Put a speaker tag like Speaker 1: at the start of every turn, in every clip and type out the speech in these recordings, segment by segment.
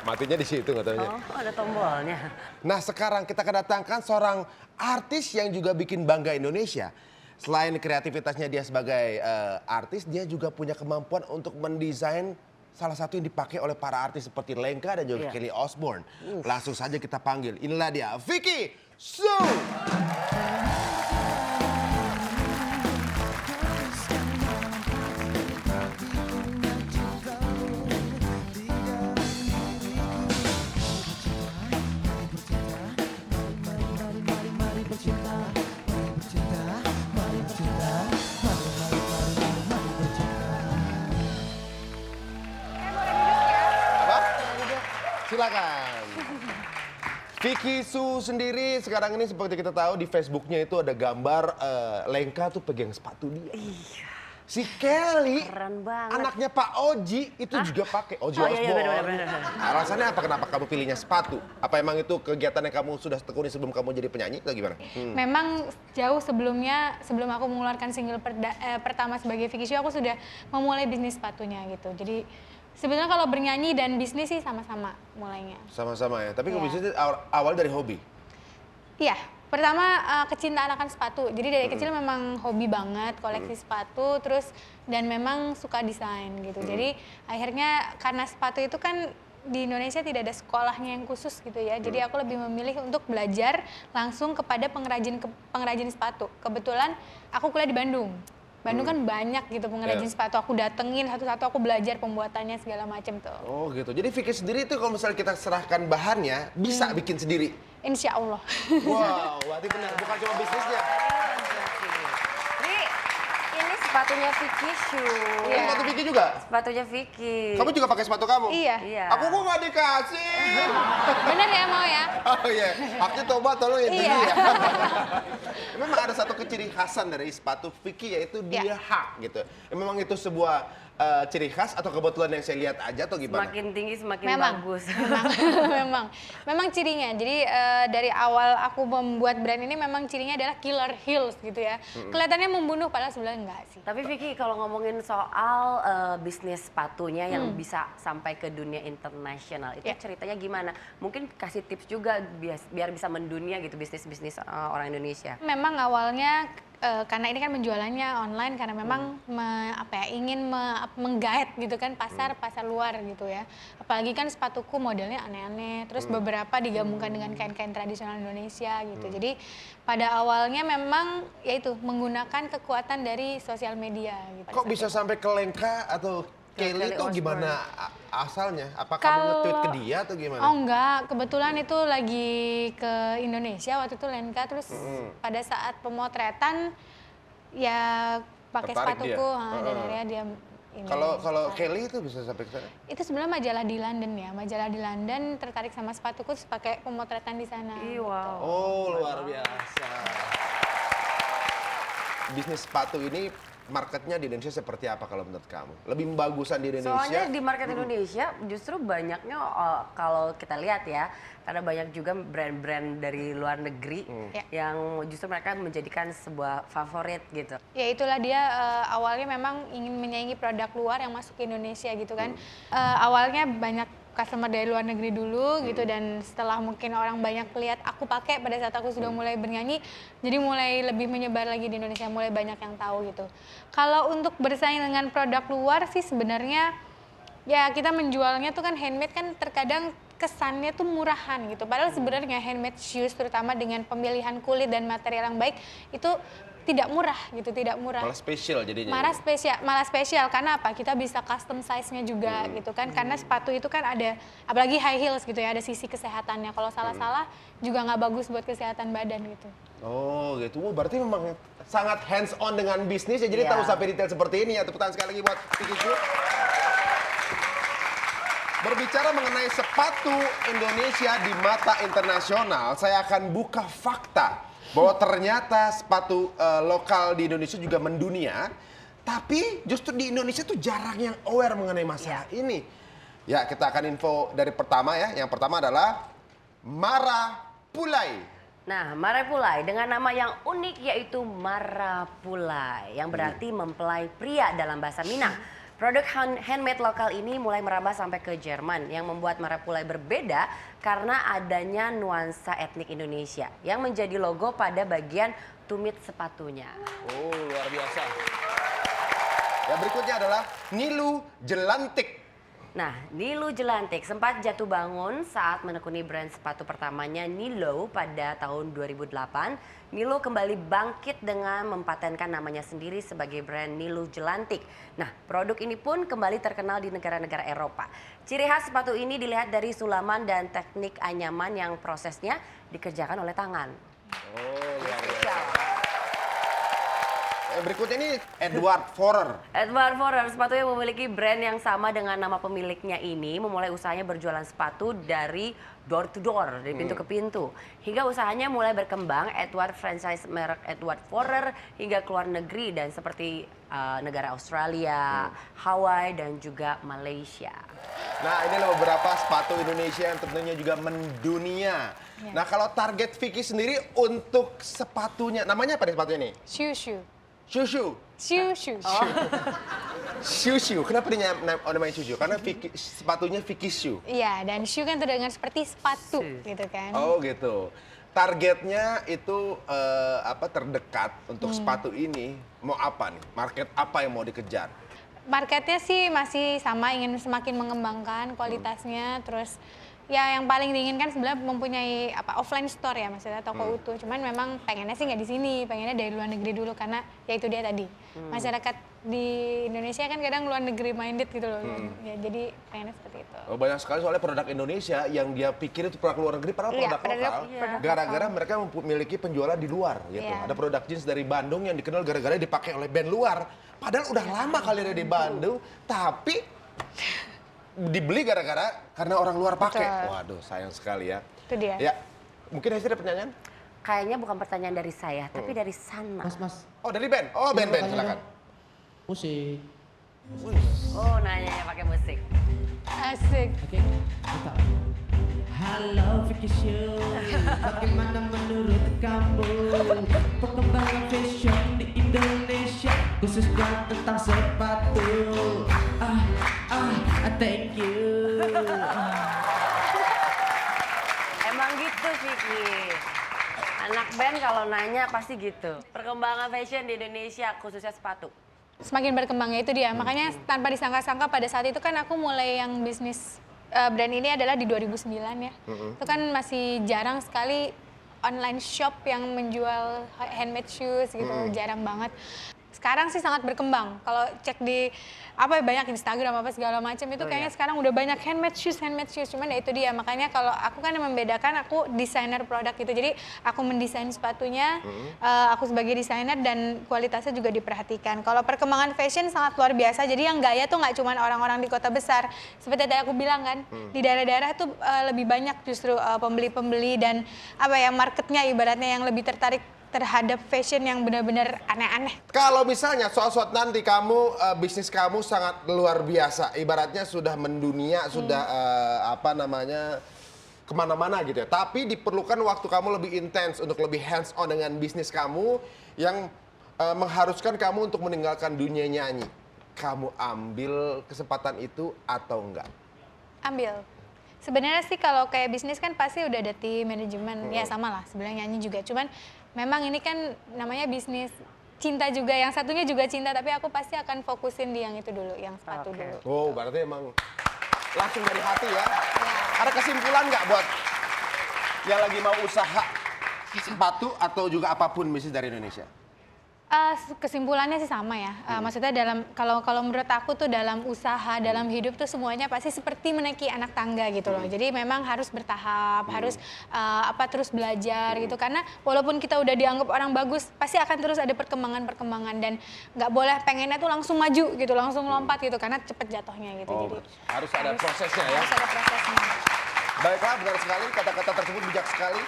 Speaker 1: Matinya di situ katanya.
Speaker 2: Oh, ada tombolnya.
Speaker 1: Nah sekarang kita kedatangkan seorang artis yang juga bikin bangga Indonesia. Selain kreativitasnya dia sebagai artis, dia juga punya kemampuan untuk mendesain salah satu yang dipakai oleh para artis seperti Lenka dan juga Kelly Osbourne. Langsung saja kita panggil, inilah dia Vicky Su. Silakan. Vicky Su sendiri sekarang ini seperti kita tahu di Facebooknya itu ada gambar Lenka tuh pegang sepatu dia.
Speaker 2: Iya.
Speaker 1: Si Kelly,
Speaker 2: Keren banget.
Speaker 1: anaknya Pak Oji itu juga pakai Oji Osbourne. Alasannya apa? Kenapa kamu pilihnya sepatu? Apa emang itu kegiatan yang kamu sudah tekuni sebelum kamu jadi penyanyi atau gimana?
Speaker 3: Memang jauh sebelumnya, sebelum aku mengeluarkan single pertama sebagai Vicky Su, aku sudah memulai bisnis sepatunya gitu. Jadi sebenarnya kalau bernyanyi dan bisnis sih sama-sama mulainya.
Speaker 1: Sama-sama ya, tapi
Speaker 3: Iya.
Speaker 1: bisnis awal dari hobi?
Speaker 3: Iya, pertama kecintaan akan sepatu. Jadi dari kecil memang hobi banget koleksi sepatu, terus dan memang suka desain gitu. Jadi akhirnya karena sepatu itu kan di Indonesia tidak ada sekolahnya yang khusus gitu ya. Jadi aku lebih memilih untuk belajar langsung kepada pengrajin sepatu. Kebetulan aku kuliah di Bandung. Bandung kan banyak gitu pengrajin sepatu. Aku datengin satu-satu, aku belajar pembuatannya segala macam tuh.
Speaker 1: Oh gitu, jadi Vicky sendiri itu kalau misalnya kita serahkan bahannya, bisa bikin sendiri?
Speaker 3: Insya Allah.
Speaker 1: Wow, berarti benar, bukan cuma bisnisnya.
Speaker 2: Ini sepatunya Vicky Su.
Speaker 1: Ini sepatu Vicky juga?
Speaker 2: Sepatunya Vicky.
Speaker 1: Kamu juga pakai sepatu kamu?
Speaker 3: Iya.
Speaker 2: Iya.
Speaker 1: Aku kok nggak dikasih?
Speaker 3: Bener ya mau ya?
Speaker 1: Oh iya, haknya Toba tolong ya.
Speaker 3: Iya.
Speaker 1: Ya. Memang ada satu keciri khasan dari sepatu Vicky yaitu dia hak gitu. Memang itu sebuah ciri khas atau kebetulan yang saya lihat aja atau gimana?
Speaker 2: Semakin tinggi semakin
Speaker 3: Memang,
Speaker 2: bagus.
Speaker 3: memang cirinya. Jadi dari awal aku membuat brand ini memang cirinya adalah killer heels gitu ya. Kelihatannya membunuh padahal sebenarnya enggak sih.
Speaker 2: Tapi Vicky kalau ngomongin soal bisnis sepatunya yang bisa sampai ke dunia internasional, itu ceritanya gimana? Mungkin kasih tips juga biar bisa mendunia gitu bisnis-bisnis orang Indonesia.
Speaker 3: Memang awalnya karena ini kan menjualannya online karena memang ingin menggait gitu kan pasar luar gitu ya. Apalagi kan sepatuku modelnya aneh-aneh, terus beberapa digabungkan dengan kain-kain tradisional Indonesia gitu. Jadi pada awalnya memang yaitu menggunakan kekuatan dari sosial media gitu.
Speaker 1: Kok bisa sampai ke Lenka atau Kelly itu
Speaker 2: Osbourne.
Speaker 1: gimana asalnya? Apa kamu nge-tweet ke dia atau gimana?
Speaker 3: Oh enggak, kebetulan itu lagi ke Indonesia waktu itu Lenka, terus pada saat pemotretan ya pakai
Speaker 1: Tertarik
Speaker 3: sepatuku,
Speaker 1: dia?
Speaker 3: dan akhirnya dia ini.
Speaker 1: Kalau Kelly itu bisa sampai ke sana?
Speaker 3: Itu sebenarnya majalah di London ya, majalah di London tertarik sama sepatuku terus pakai pemotretan di sana.
Speaker 2: Ih, wow.
Speaker 1: Oh luar biasa. Bisnis sepatu ini marketnya di Indonesia seperti apa kalau menurut kamu? Lebih bagusan di Indonesia?
Speaker 2: Soalnya di market Indonesia justru banyaknya kalau kita lihat ya, karena banyak juga brand-brand dari luar negeri yang justru mereka menjadikan sebuah favorit gitu.
Speaker 3: Ya itulah dia awalnya memang ingin menyaingi produk luar yang masuk ke Indonesia gitu kan. Awalnya banyak customer dari luar negeri dulu gitu, dan setelah mungkin orang banyak lihat aku pakai pada saat aku sudah mulai bernyanyi, jadi mulai lebih menyebar lagi di Indonesia, mulai banyak yang tahu gitu. Kalau untuk bersaing dengan produk luar sih sebenarnya ya kita menjualnya tuh kan handmade kan terkadang kesannya tuh murahan gitu. Padahal sebenarnya handmade shoes terutama dengan pemilihan kulit dan material yang baik itu tidak murah gitu, tidak murah.
Speaker 1: Malah spesial jadinya.
Speaker 3: Malah spesial karena apa? Kita bisa custom size-nya juga gitu kan. Karena sepatu itu kan ada, apalagi high heels gitu ya, ada sisi kesehatannya. Kalau salah-salah juga nggak bagus buat kesehatan badan gitu.
Speaker 1: Oh gitu, berarti memang sangat hands on dengan bisnis ya, jadi
Speaker 2: Iya.
Speaker 1: tahu sampai detail seperti ini ya. Tepuk tangan sekali lagi buat Vicky Su. Berbicara mengenai sepatu Indonesia di mata internasional, saya akan buka fakta bahwa ternyata sepatu lokal di Indonesia juga mendunia, tapi justru di Indonesia tuh jarang yang aware mengenai masalah ini. Ya, kita akan info dari pertama ya. Yang pertama adalah Marapulai.
Speaker 2: Nah, Marapulai dengan nama yang unik yaitu Marapulai yang berarti mempelai pria dalam bahasa Minang. Produk handmade lokal ini mulai merambah sampai ke Jerman yang membuat Marapulai berbeda karena adanya nuansa etnik Indonesia yang menjadi logo pada bagian tumit sepatunya.
Speaker 1: Oh, luar biasa. Yang berikutnya adalah Nilu Jelantik.
Speaker 2: Nah, Nilu Jelantik sempat jatuh bangun saat menekuni brand sepatu pertamanya Nilo pada tahun 2008. Nilo kembali bangkit dengan mempatenkan namanya sendiri sebagai brand Nilu Jelantik. Nah, produk ini pun kembali terkenal di negara-negara Eropa. Ciri khas sepatu ini dilihat dari sulaman dan teknik anyaman yang prosesnya dikerjakan oleh tangan.
Speaker 1: Oh, luar biasa. Berikutnya ini Edward Forer.
Speaker 2: Edward Forer, sepatu yang memiliki brand yang sama dengan nama pemiliknya ini, memulai usahanya berjualan sepatu dari door to door, dari pintu ke pintu. Hingga usahanya mulai berkembang, Edward franchise merek Edward Forer hingga keluar negeri dan seperti negara Australia, Hawaii, dan juga Malaysia.
Speaker 1: Nah, ini adalah beberapa sepatu Indonesia yang tentunya juga mendunia. Nah, kalau target Vicky sendiri untuk sepatunya, namanya apa nih sepatunya nih?
Speaker 3: Shushu.
Speaker 1: Shushu.
Speaker 3: Shushu.
Speaker 1: Shushu. Kenapa dia namanya Shushu? Karena sepatunya Vicky Shoe.
Speaker 3: Iya, dan shoe kan terdengar seperti sepatu gitu kan.
Speaker 1: Oh gitu. Targetnya itu terdekat untuk sepatu ini mau apa nih? Market apa yang mau dikejar?
Speaker 3: Marketnya sih masih sama, ingin semakin mengembangkan kualitasnya, terus ya yang paling diinginkan sebenarnya mempunyai offline store ya, maksudnya toko utuh. Cuman memang pengennya sih nggak di sini, pengennya dari luar negeri dulu karena ya itu dia tadi. Masyarakat di Indonesia kan kadang luar negeri minded gitu loh. Ya, jadi pengennya seperti itu.
Speaker 1: Oh, banyak sekali soalnya produk Indonesia yang dia pikir itu produk luar negeri padahal
Speaker 3: Iya,
Speaker 1: produk lokal.
Speaker 3: produk
Speaker 1: Gara-gara
Speaker 3: lokal.
Speaker 1: mereka memiliki penjualan di luar gitu.
Speaker 3: Iya.
Speaker 1: Ada produk jeans dari Bandung yang dikenal gara-gara dipakai oleh band luar. Padahal udah lama kali ada di Bandung, tapi dibeli karena orang luar pakai.
Speaker 3: Betul.
Speaker 1: Waduh, sayang sekali ya.
Speaker 3: Itu dia.
Speaker 1: Ya, mungkin Hesti ada pertanyaan?
Speaker 2: Kayaknya bukan pertanyaan dari saya, tapi dari sana.
Speaker 4: Mas,
Speaker 1: Oh, dari band. Oh, band, silakan.
Speaker 4: musik.
Speaker 2: Oh, nanyanya pakai musik.
Speaker 3: Asik.
Speaker 4: Oke, kita. Halo Vicky Show, bagaimana menurut kamu perkembangan fashion di Indonesia, khususnya tentang sepatu? Thank you.
Speaker 2: Emang gitu, Vicky. Anak band kalau nanya pasti gitu. Perkembangan fashion di Indonesia, khususnya sepatu.
Speaker 3: Semakin berkembangnya itu dia. Makanya tanpa disangka-sangka pada saat itu kan aku mulai yang bisnis brand ini adalah di 2009 ya. Itu kan masih jarang sekali online shop yang menjual handmade shoes gitu, jarang banget. Sekarang sih sangat berkembang. Kalau cek di banyak Instagram segala macam itu kayaknya sekarang udah banyak handmade shoes. Cuman ya itu dia. Makanya kalau aku kan yang membedakan, aku desainer produk gitu. Jadi aku mendesain sepatunya, aku sebagai desainer dan kualitasnya juga diperhatikan. Kalau perkembangan fashion sangat luar biasa. Jadi yang gaya tuh nggak cuma orang-orang di kota besar. Seperti tadi aku bilang kan, di daerah-daerah tuh lebih banyak justru pembeli-pembeli dan marketnya ibaratnya yang lebih tertarik terhadap fashion yang benar-benar aneh-aneh.
Speaker 1: Kalau misalnya suatu nanti kamu bisnis kamu sangat luar biasa, ibaratnya sudah mendunia, sudah kemana-mana gitu ya. Tapi diperlukan waktu kamu lebih intens untuk lebih hands on dengan bisnis kamu yang mengharuskan kamu untuk meninggalkan dunia nyanyi. Kamu ambil kesempatan itu atau enggak?
Speaker 3: Ambil. Sebenarnya sih kalau kayak bisnis kan pasti udah ada tim manajemen, ya sama lah sebenarnya nyanyi juga. Cuman memang ini kan namanya bisnis cinta juga, yang satunya juga cinta, tapi aku pasti akan fokusin di yang itu dulu, yang sepatu dulu.
Speaker 1: Oh, berarti emang langsung dari hati ya. Ada kesimpulan nggak buat yang lagi mau usaha sepatu atau juga apapun bisnis dari Indonesia?
Speaker 3: Kesimpulannya sih sama ya. Maksudnya kalau menurut aku tuh dalam usaha, dalam hidup tuh semuanya pasti seperti menaiki anak tangga gitu loh. Jadi memang harus bertahap, harus terus belajar gitu. Karena walaupun kita udah dianggap orang bagus, pasti akan terus ada perkembangan dan nggak boleh pengennya tuh langsung maju gitu, langsung lompat gitu karena cepet jatuhnya gitu.
Speaker 1: Oh,
Speaker 3: Jadi
Speaker 1: harus ada prosesnya ya.
Speaker 3: harus ada prosesnya.
Speaker 1: Baiklah, benar sekali, kata-kata tersebut bijak sekali.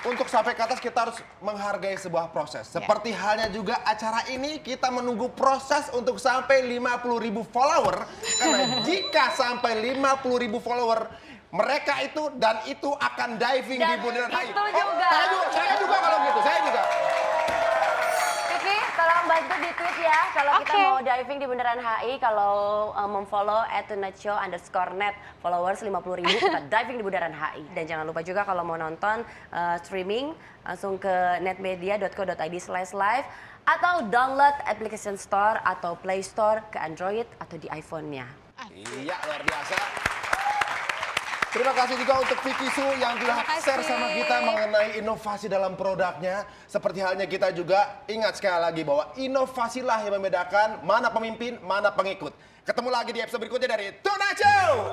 Speaker 1: Untuk sampai ke atas kita harus menghargai sebuah proses. Seperti halnya juga acara ini, kita menunggu proses untuk sampai 50.000 follower. Karena jika sampai 50.000 follower, mereka itu dan itu akan diving
Speaker 2: Dan
Speaker 1: di bundaran HI.
Speaker 2: itu juga.
Speaker 1: Saya juga kalau gitu, saya juga.
Speaker 2: Vicky, tolong itu di tweet ya. Kalau kita
Speaker 3: Oke.
Speaker 2: mau diving di Bundaran HI, kalau memfollow @tunatShow_net, followers 50.000, kita diving di Bundaran HI. Dan jangan lupa juga kalau mau nonton streaming, langsung ke netmedia.co.id/live atau download application store atau Play Store ke Android atau di iPhone-nya.
Speaker 1: Iya, luar biasa. Terima kasih juga untuk Vicky Su yang telah
Speaker 3: Terima kasih.
Speaker 1: share sama kita mengenai inovasi dalam produknya. Seperti halnya kita juga ingat sekali lagi bahwa inovasilah yang membedakan mana pemimpin, mana pengikut. Ketemu lagi di episode berikutnya dari Tuna Show.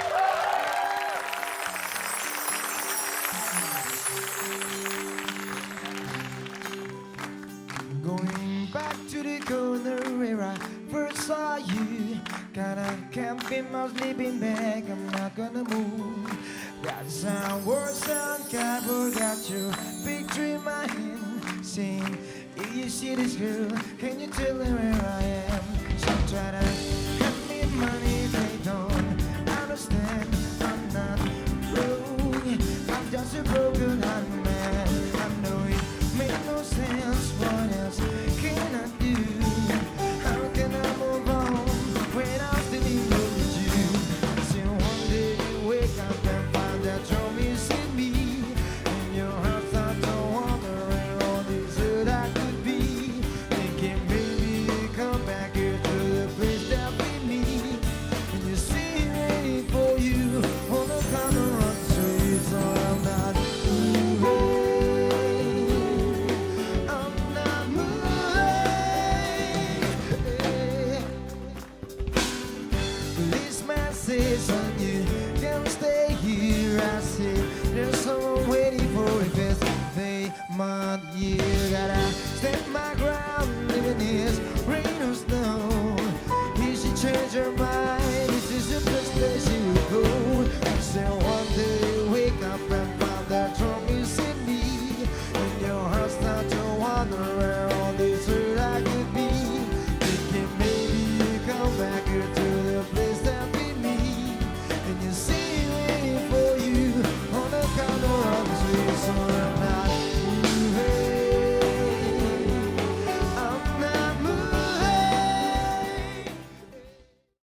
Speaker 5: Going back to the corner where I first saw you. Kinda can't feel my sleeping bag, I'm not gonna move. Got some words on cardboard, got your picture in my hand. Saying, if you see this girl, can you tell her where I am? So try to cut me money, they don't understand. I'm not broke, I'm just a broken heart man. I know it makes no sense, what else can I do? How can I move on when I'm still in love with you? Till one day you wake up and find that you're missing me. And your heart starts to wonder where all this that I could be. Thinking maybe you come back here to the place that we meet. And you see me ready for you, wanna come and run to you, so I'm not moving. I'm not moving. This message on you can't stay here. I see there's someone waiting for a fifth day, month, year. Gotta stand my ground, even if it's rain or snow. If she change her mind.